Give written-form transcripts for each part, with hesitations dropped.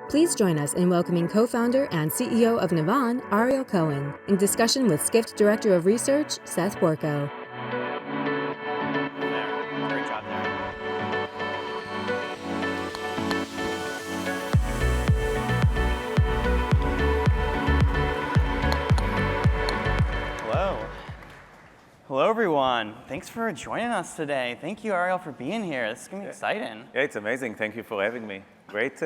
Please join us in welcoming co-founder and CEO of Navan, Ariel Cohen, in discussion with Skift Director of Research, Seth Borko. Great job there. Hello, everyone. Thanks for joining us today. Thank you, Ariel, for being here. This is going to be exciting. Yeah, it's amazing. Thank you for having me. Great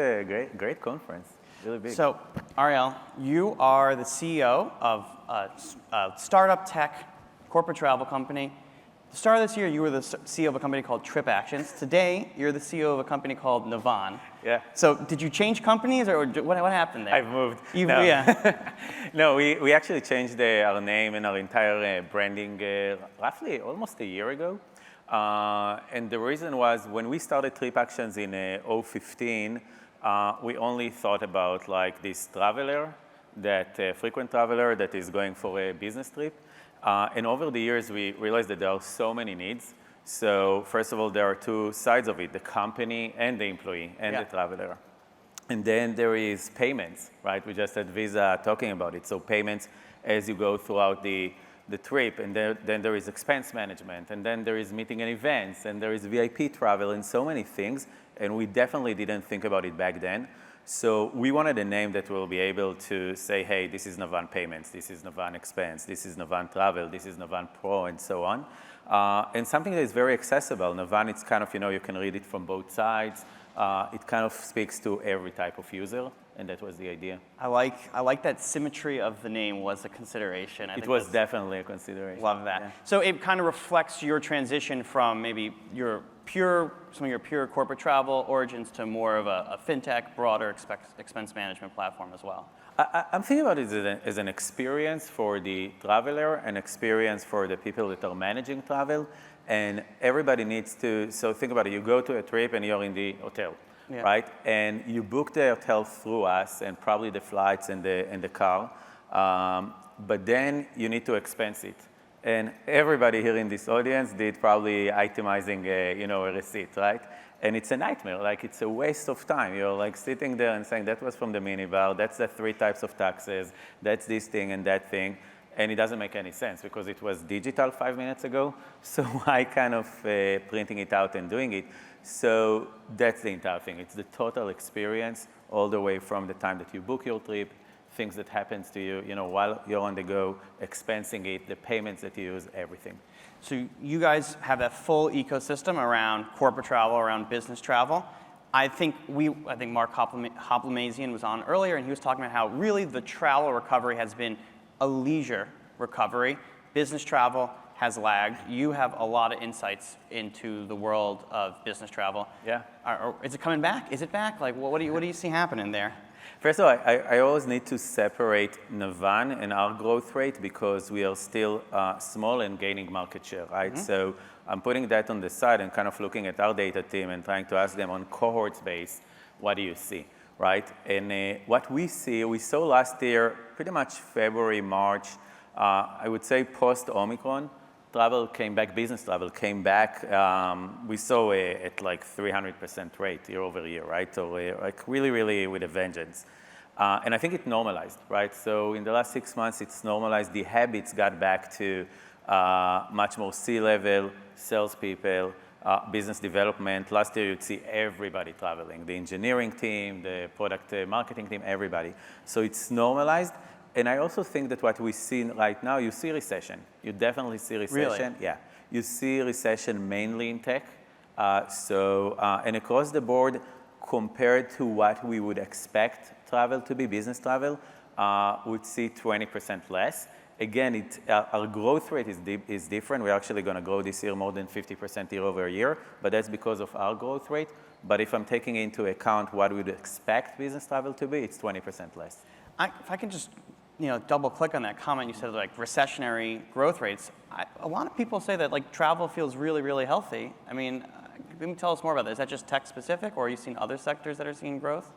conference. Really big. So, Ariel, you are the CEO of a startup tech corporate travel company. At the start of this year, you were the CEO of a company called Trip Actions. Today, you're the CEO of a company called Navan. Yeah. So, did you change companies, or what happened there? I've moved. No. Yeah. No, we actually changed our name and our entire branding roughly almost a year ago. And the reason was when we started Trip Actions in 2015, we only thought about like this traveler, that frequent traveler that is going for a business trip. And over the years, we realized that there are so many needs. So first of all, there are two sides of it, the company and the employee and the traveler. And then there is payments, right? We just had Visa talking about it. So payments as you go throughout the trip, and then there is expense management, and then there is meeting and events, and there is VIP travel, and so many things. And we definitely didn't think about it back then. So we wanted a name that will be able to say, hey, this is Navan Payments, this is Navan Expense, this is Navan Travel, this is Navan Pro, and so on. And something that is very accessible. Navan, it's kind of, you can read it from both sides. It kind of speaks to every type of user, and that was the idea. I like that symmetry of the name was a consideration. It was definitely a consideration. Love that. Yeah. So it kind of reflects your transition from maybe some of your pure corporate travel origins to more of a fintech, broader expense management platform as well. I'm thinking about it as an experience for the traveler, an experience for the people that are managing travel, and everybody needs to, so think about it, you go to a trip and you're in the hotel, right? And you book the hotel through us and probably the flights and the car, but then you need to expense it. And everybody here in this audience did probably itemizing a receipt, right? And it's a nightmare, like it's a waste of time. You're like sitting there and saying, that was from the minibar, that's the 3 types of taxes, that's this thing and that thing. And it doesn't make any sense because it was digital 5 minutes ago. So why kind of printing it out and doing it? So that's the entire thing. It's the total experience all the way from the time that you book your trip, things that happens to you, while you're on the go, expensing it, the payments that you use, everything. So you guys have that full ecosystem around corporate travel, around business travel. I think Mark Hoplamazian was on earlier, and he was talking about how really the travel recovery has been a leisure recovery. Business travel has lagged. You have a lot of insights into the world of business travel. Yeah. Is it coming back? Is it back? Like, what do you see happening there? First of all, I always need to separate Navan and our growth rate because we are still small and gaining market share, right? Mm-hmm. So I'm putting that on the side and kind of looking at our data team and trying to ask them on cohorts base, what do you see, right? And what we saw last year, pretty much February, March, I would say post-Omicron, travel came back, business travel came back. We saw at like 300% rate year over year, right? So like really with a vengeance. And I think it normalized, right? So in the last 6 months, it's normalized. The habits got back to much more C-level, salespeople, business development. Last year, you'd see everybody traveling, the engineering team, the product marketing team, everybody. So it's normalized. And I also think that what we see right now, you see recession. You definitely see recession. Really? Yeah. You see recession mainly in tech. And across the board, compared to what we would expect travel to be, business travel, we'd see 20% less. Again, our growth rate is different. We're actually going to grow this year more than 50% year over year, but that's because of our growth rate. But if I'm taking into account what we'd expect business travel to be, it's 20% less. If I can just double click on that comment, you said like recessionary growth rates. A lot of people say that like travel feels really healthy. I mean, can you tell us more about that? Is that just tech specific, or are you seeing other sectors that are seeing growth?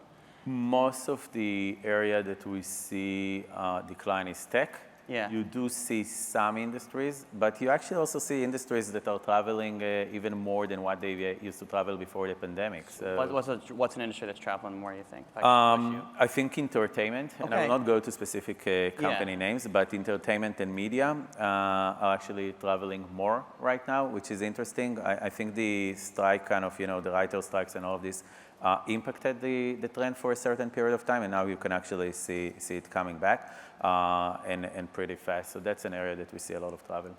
Most of the area that we see decline is tech. Yeah. You do see some industries, but you actually also see industries that are traveling even more than what they used to travel before the pandemic. So, what's an industry that's traveling more, you think? If I could push you. I think entertainment, and I will not go to specific company names, but entertainment and media are actually traveling more right now, which is interesting. I think the strike kind of, the writer strikes and all of this impacted the trend for a certain period of time, and now you can actually see it coming back and pretty fast. So that's an area that we see a lot of travel.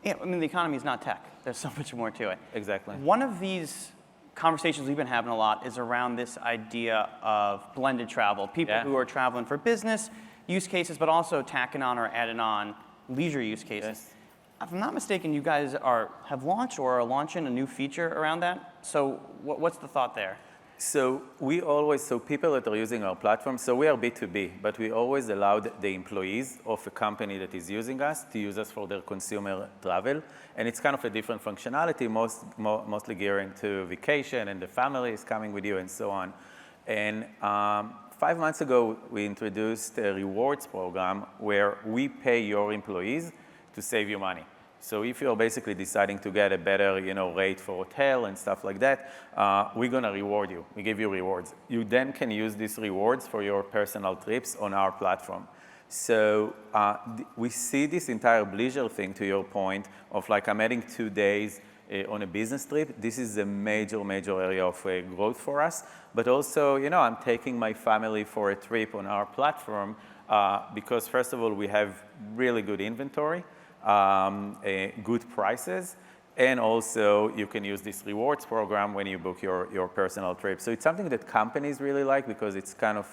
Yeah, I mean, the economy is not tech. There's so much more to it. Exactly. One of these conversations we've been having a lot is around this idea of blended travel. People who are traveling for business use cases, but also tacking on or adding on leisure use cases. Yes. If I'm not mistaken, you guys have launched or are launching a new feature around that. So what's the thought there? So people that are using our platform, so we are B2B, but we always allowed the employees of a company that is using us to use us for their consumer travel. And it's kind of a different functionality, mostly gearing to vacation and the family is coming with you and so on. And 5 months ago, we introduced a rewards program where we pay your employees to save you money. So if you're basically deciding to get a better, rate for hotel and stuff like that, we're gonna reward you. We give you rewards. You then can use these rewards for your personal trips on our platform. So we see this entire leisure thing, to your point, of like I'm adding 2 days on a business trip. This is a major area of growth for us. But also, I'm taking my family for a trip on our platform because first of all, we have really good inventory. Good prices, and also you can use this rewards program when you book your personal trip. So it's something that companies really like because it's kind of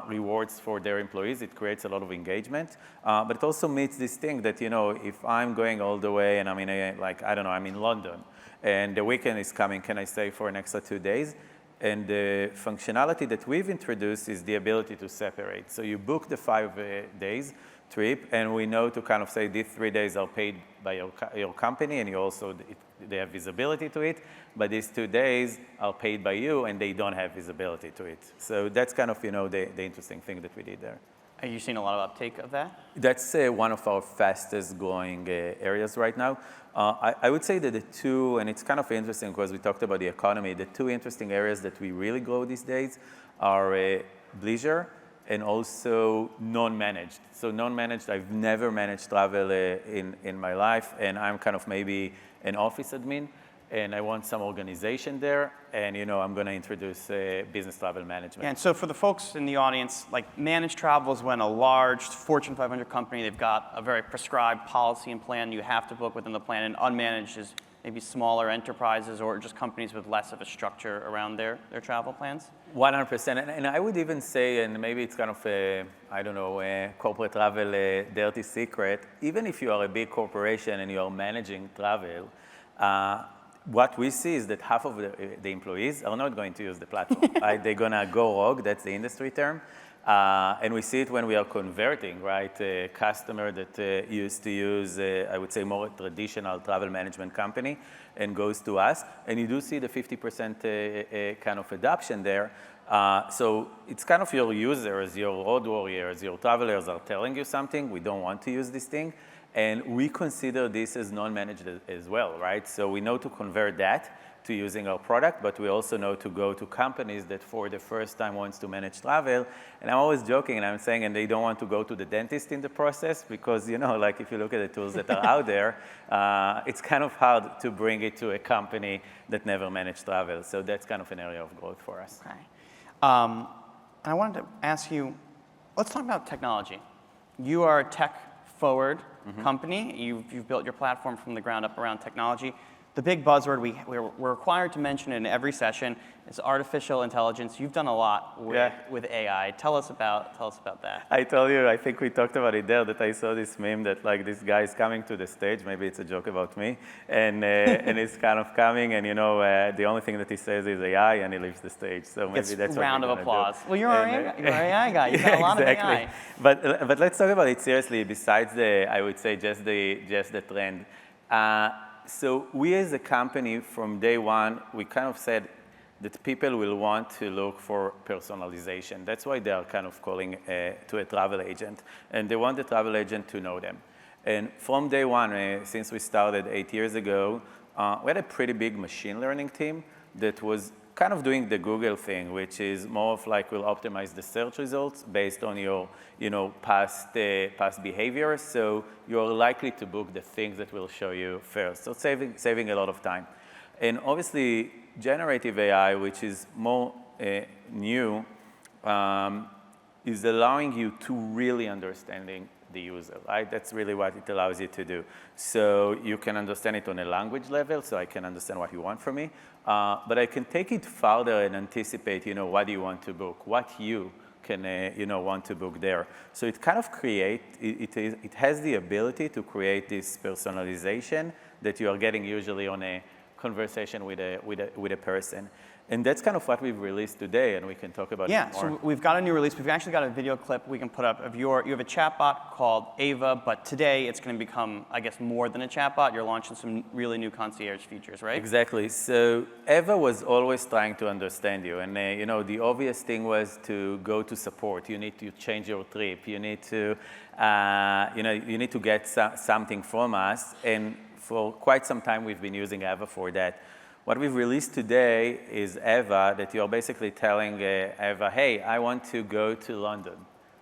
rewards for their employees. It creates a lot of engagement, but it also meets this thing that, if I'm going all the way and I'm I'm in London and the weekend is coming, can I stay for an extra 2 days? And the functionality that we've introduced is the ability to separate. So you book the 5 days trip, and we know to kind of say these 3 days are paid by your company, and you also, they have visibility to it, but these 2 days are paid by you, and they don't have visibility to it. So that's kind of, the interesting thing that we did there. Are you seeing a lot of uptake of that? That's one of our fastest growing areas right now. I would say that the two, and it's kind of interesting because we talked about the economy, the 2 interesting areas that we really grow these days are leisure and also non-managed. So non-managed, I've never managed travel in my life, and I'm kind of maybe an office admin, and I want some organization there, and I'm going to introduce business travel management. Yeah, and so for the folks in the audience, like managed travel is when a large Fortune 500 company, they've got a very prescribed policy and plan you have to book within the plan, and unmanaged is maybe smaller enterprises or just companies with less of a structure around their travel plans? 100%, and I would even say, and maybe it's kind of a corporate travel dirty secret, even if you are a big corporation and you are managing travel, what we see is that half of the employees are not going to use the platform. Right? They're going to go rogue, that's the industry term. And we see it when we are converting, right? A customer that used to use, I would say, more traditional travel management company and goes to us. And you do see the 50% kind of adoption there. So it's kind of your users, your road warriors, your travelers are telling you something. We don't want to use this thing. And we consider this as non-managed as well, right? So we know to convert that to using our product, but we also know to go to companies that for the first time wants to manage travel. And I'm always joking and I'm saying, and they don't want to go to the dentist in the process because, like if you look at the tools that are out there, it's kind of hard to bring it to a company that never managed travel. So that's kind of an area of growth for us. Okay. And I wanted to ask you, let's talk about technology. You are a tech-forward company. You've built your platform from the ground up around technology. The big buzzword we're required to mention in every session is artificial intelligence. You've done a lot with AI. Tell us about that. I told you, I think we talked about it there, that I saw this meme that like this guy is coming to the stage. Maybe it's a joke about me. And he's kind of coming and the only thing that he says is AI and he leaves the stage. So maybe that's what round we're of applause. do. Well, you're an AI guy. You've got a lot of AI. But let's talk about it seriously besides I would say just the trend. So we as a company from day one, we kind of said, that people will want to look for personalization. That's why they are kind of calling to a travel agent. And they want the travel agent to know them. And from day one, since we started 8 years ago, we had a pretty big machine learning team that was kind of doing the Google thing, which is more of like we'll optimize the search results based on your past behavior. So you're likely to book the things that will show you first. So saving a lot of time. And obviously, generative AI, which is more new, is allowing you to really understanding the user, right? That's really what it allows you to do. So you can understand it on a language level, so I can understand what you want from me. But I can take it further and anticipate, what do you want to book? What you can, want to book there. So it kind of it has the ability to create this personalization that you are getting usually on a conversation with a person. And that's kind of what we've released today, and we can talk about it more. Yeah, so we've got a new release. We've actually got a video clip we can put up of you have a chatbot called Ava, but today it's going to become, I guess, more than a chatbot. You're launching some really new concierge features, right? Exactly. So Ava was always trying to understand you, and the obvious thing was to go to support. You need to change your trip. You need to, you need to get something from us, and for quite some time we've been using Ava for that. What we've released today is Ava, that you're basically telling Ava, hey, I want to go to London,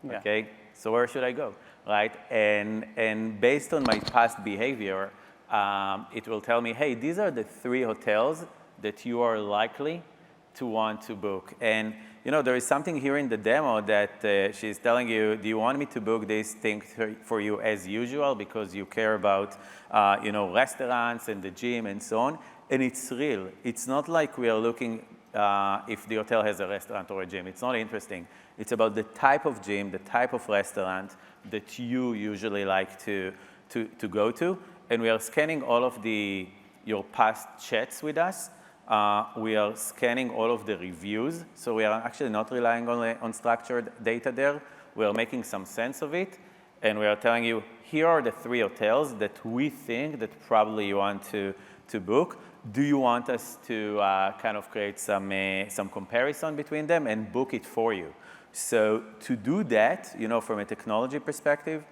okay? So where should I go, right? And based on my past behavior, it will tell me, hey, these are the 3 hotels that you are likely to want to book. And there is something here in the demo that she's telling you, do you want me to book this thing for you as usual because you care about, restaurants and the gym and so on? And it's real. It's not like we are looking if the hotel has a restaurant or a gym. It's not interesting. It's about the type of gym, the type of restaurant that you usually like to go to. And we are scanning all of your past chats with us. We are scanning all of the reviews. So we are actually not relying on structured data there. We are making some sense of it. And we are telling you, here are the 3 hotels that we think that probably you want to book. Do you want us to kind of create some comparison between them and book it for you? So to do that, from a technology perspective,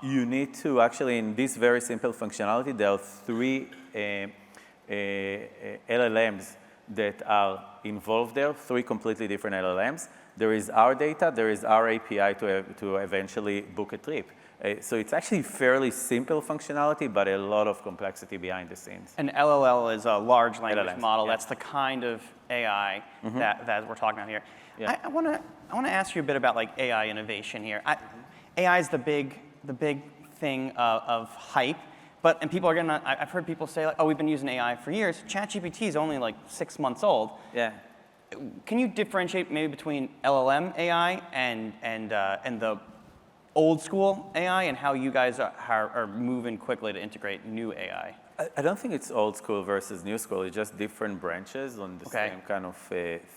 you need to actually, in this very simple functionality, there are 3 LLMs that are involved there, 3 completely different LLMs. There is our data, there is our API to eventually book a trip. So it's actually fairly simple functionality, but a lot of complexity behind the scenes. An LLL is a large language LLMs, model. yeah. That's the kind of AI that we're talking about here. Yeah. I want to ask you a bit about like AI innovation here. AI is the big thing of hype, and people are gonna. I've heard people say like, oh, we've been using AI for years. ChatGPT is only like 6 months old. Yeah. Can you differentiate maybe between LLM AI and the old school AI and how you guys are moving quickly to integrate new AI? I don't think it's old school versus new school. It's just different branches on the same kind of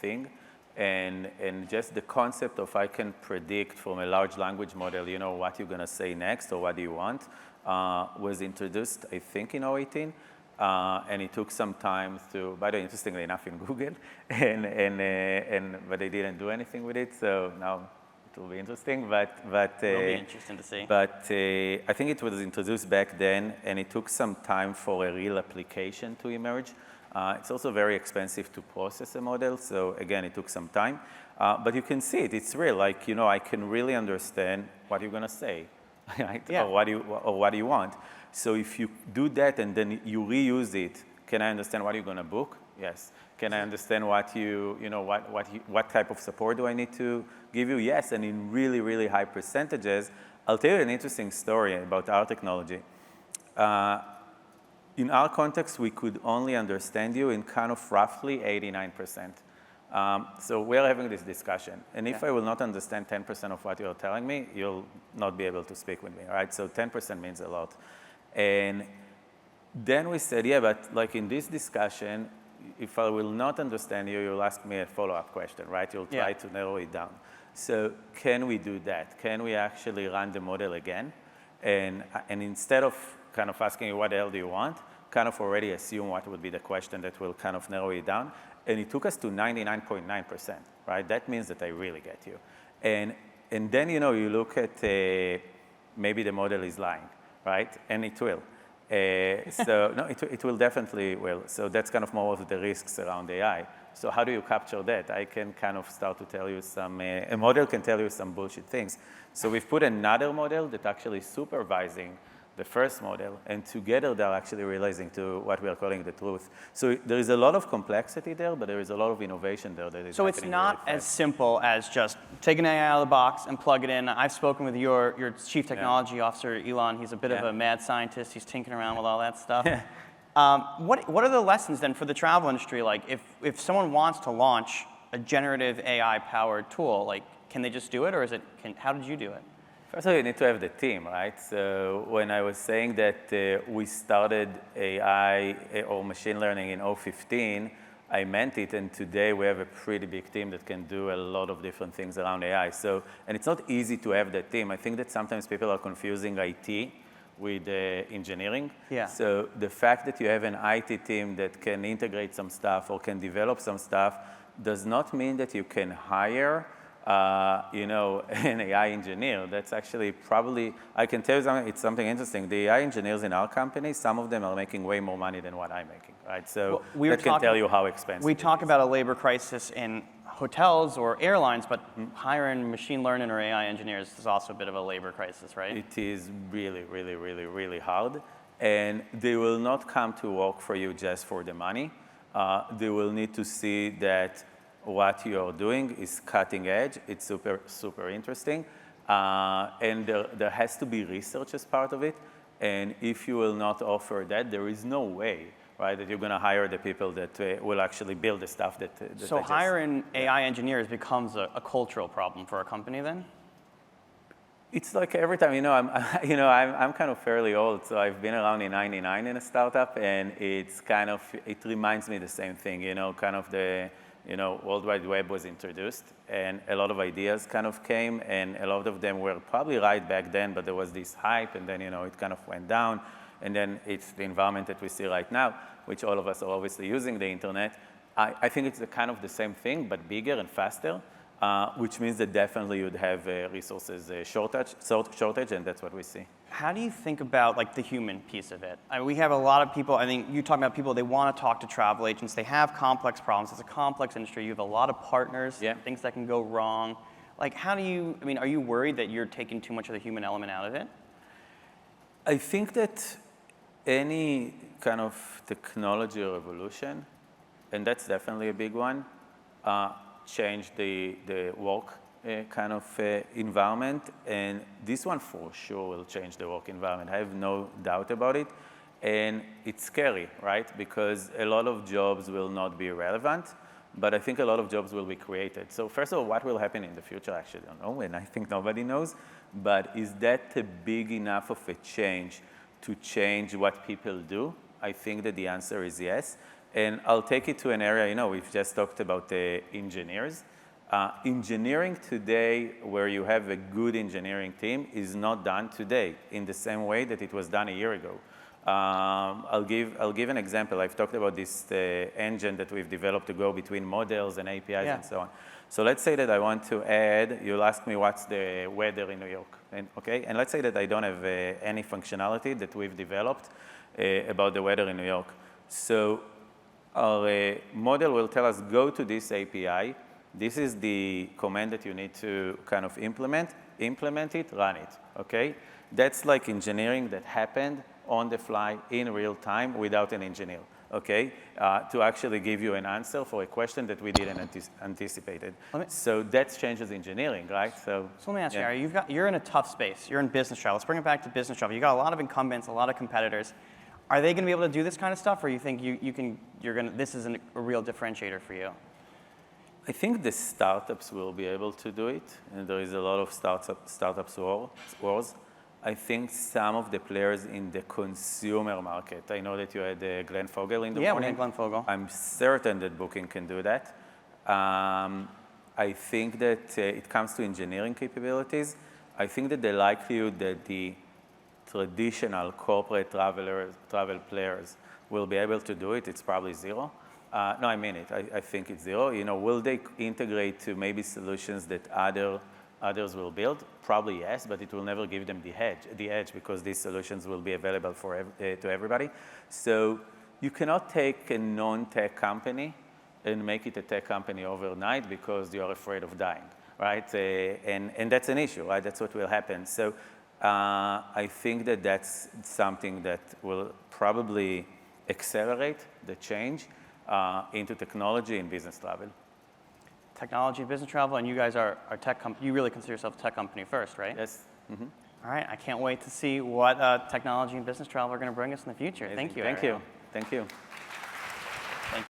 thing. And just the concept of I can predict from a large language model, what you're going to say next or what do you want, was introduced, I think, in 2018. And it took some time to, by the way, interestingly enough, in Google, but they didn't do anything with it. So now it will be interesting, but it'll be interesting to see. But I think it was introduced back then, and it took some time for a real application to emerge. It's also very expensive to process a model, so again, it took some time. But you can see it; it's real. Like I can really understand what you're gonna say, right? Yeah. Or what do you want. So if you do that and then you reuse it, can I understand what you're gonna book? Yes. Can I understand what type of support do I need to give you? Yes, and in really, really high percentages. I'll tell you an interesting story about our technology. In our context, we could only understand you in kind of roughly 89%. So we're having this discussion. And if I will not understand 10% of what you're telling me, you'll not be able to speak with me, right? So 10% means a lot. And then we said, yeah, but like in this discussion, if I will not understand you, you'll ask me a follow-up question, right? You'll try to narrow it down. So can we do that? Can we actually run the model again? And instead of kind of asking you what the hell do you want, kind of already assume what would be the question that will kind of narrow it down. and it took us to 99.9%, right? That means that I really get you. And then, you know, you look at maybe the model is lying, right? And it will. So no, it will definitely will. So that's kind of more of the risks around AI. So how do you capture that? I can kind of start to tell you some, a model can tell you some bullshit things. So we've put another model that actually is supervising the first model, and together they're actually realizing to what we are calling the truth. So there is a lot of complexity there, but there is a lot of innovation there that is So it's not as simple as just take an AI out of the box and plug it in. I've spoken with your chief technology officer, Elon. He's a bit of a mad scientist. He's tinkering around with all that stuff. What are the lessons then for the travel industry? Like if someone wants to launch a generative AI-powered tool, like can they just do it, or is it? How did you do it? First of all, you need to have the team, right? So when I was saying that we started AI or machine learning in 2015, I meant it, and today we have a pretty big team that can do a lot of different things around AI. So, and it's not easy to have that team. I think that sometimes people are confusing IT with engineering. Yeah. So the fact that you have an IT team that can integrate some stuff or can develop some stuff does not mean that you can hire you know, an AI engineer. That's actually probably, I can tell you something, it's something interesting. The AI engineers in our company, some of them are making way more money than what I'm making, right? So well, that can tell you how expensive we talk about a labor crisis in hotels or airlines, but hiring machine learning or AI engineers is also a bit of a labor crisis, right? It is really, really, really, really hard. And they will not come to work for you just for the money. They will need to see that what you're doing is cutting edge. It's super, super interesting. And there has to be research as part of it. And if you will not offer that, there is no way, right, that you're going to hire the people that will actually build the stuff that so hiring AI engineers becomes a cultural problem for a company then? It's like every time, you know, I'm kind of fairly old, so I've been around in '99 in a startup, and it's kind of, it reminds me the same thing, you know, kind of the, you know, World Wide Web was introduced, and a lot of ideas kind of came, and a lot of them were probably right back then, but there was this hype, and then, you know, it kind of went down, and then it's the environment that we see right now, which all of us are obviously using the internet. I think it's kind of the same thing, but bigger and faster, which means that definitely you'd have resources shortage, and that's what we see. How do you think about like the human piece of it? I mean, we have a lot of people, I think you talk about people, they want to talk to travel agents, they have complex problems, it's a complex industry, you have a lot of partners, things that can go wrong. Like how do you, I mean, are you worried that you're taking too much of the human element out of it? I think that any kind of technology revolution, and that's definitely a big one, change the work kind of environment, and this one for sure will change the work environment. I have no doubt about it, and it's scary, right? Because a lot of jobs will not be relevant, but I think a lot of jobs will be created. So first of all, what will happen in the future? Actually, I don't know, and I think nobody knows, but is that a big enough of a change to change what people do? I think that the answer is yes. And I'll take it to an area, you know, we've just talked about the engineers. Engineering today, where you have a good engineering team, is not done today in the same way that it was done a year ago. I'll give an example. I've talked about this engine that we've developed to go between models and APIs and so on. So let's say that I want to add, you'll ask me what's the weather in New York, okay? And let's say that I don't have any functionality that we've developed about the weather in New York. So our model will tell us, go to this API. This is the command that you need to kind of implement it, run it, okay? That's like engineering that happened on the fly in real time without an engineer, okay? To actually give you an answer for a question that we didn't anticipate. So that changes engineering, right? So let me ask you, Ariel, you're in a tough space. You're in business travel. Let's bring it back to business travel. You got a lot of incumbents, a lot of competitors. Are they going to be able to do this kind of stuff, or you think this is a real differentiator for you? I think the startups will be able to do it, and there is a lot of startups wars. I think some of the players in the consumer market, I know that you had Glenn Fogel in the morning. Yeah, we had Glenn Fogel. I'm certain that Booking can do that. I think that it comes to engineering capabilities. I think that the likelihood that the traditional corporate travel players will be able to do it, it's probably zero. No, I mean it. I think it's zero. You know, will they integrate to maybe solutions that others will build? Probably yes, but it will never give them the edge because these solutions will be available to everybody. So you cannot take a non-tech company and make it a tech company overnight because you are afraid of dying, right? And that's an issue, right? That's what will happen. So I think that that's something that will probably accelerate the change into technology and business travel. Technology, business travel, and you guys are tech company. You really consider yourself a tech company first, right? Yes. Mm-hmm. All right, I can't wait to see what technology and business travel are going to bring us in the future. Amazing. Thank you, Thank Ariel. you. Thank you.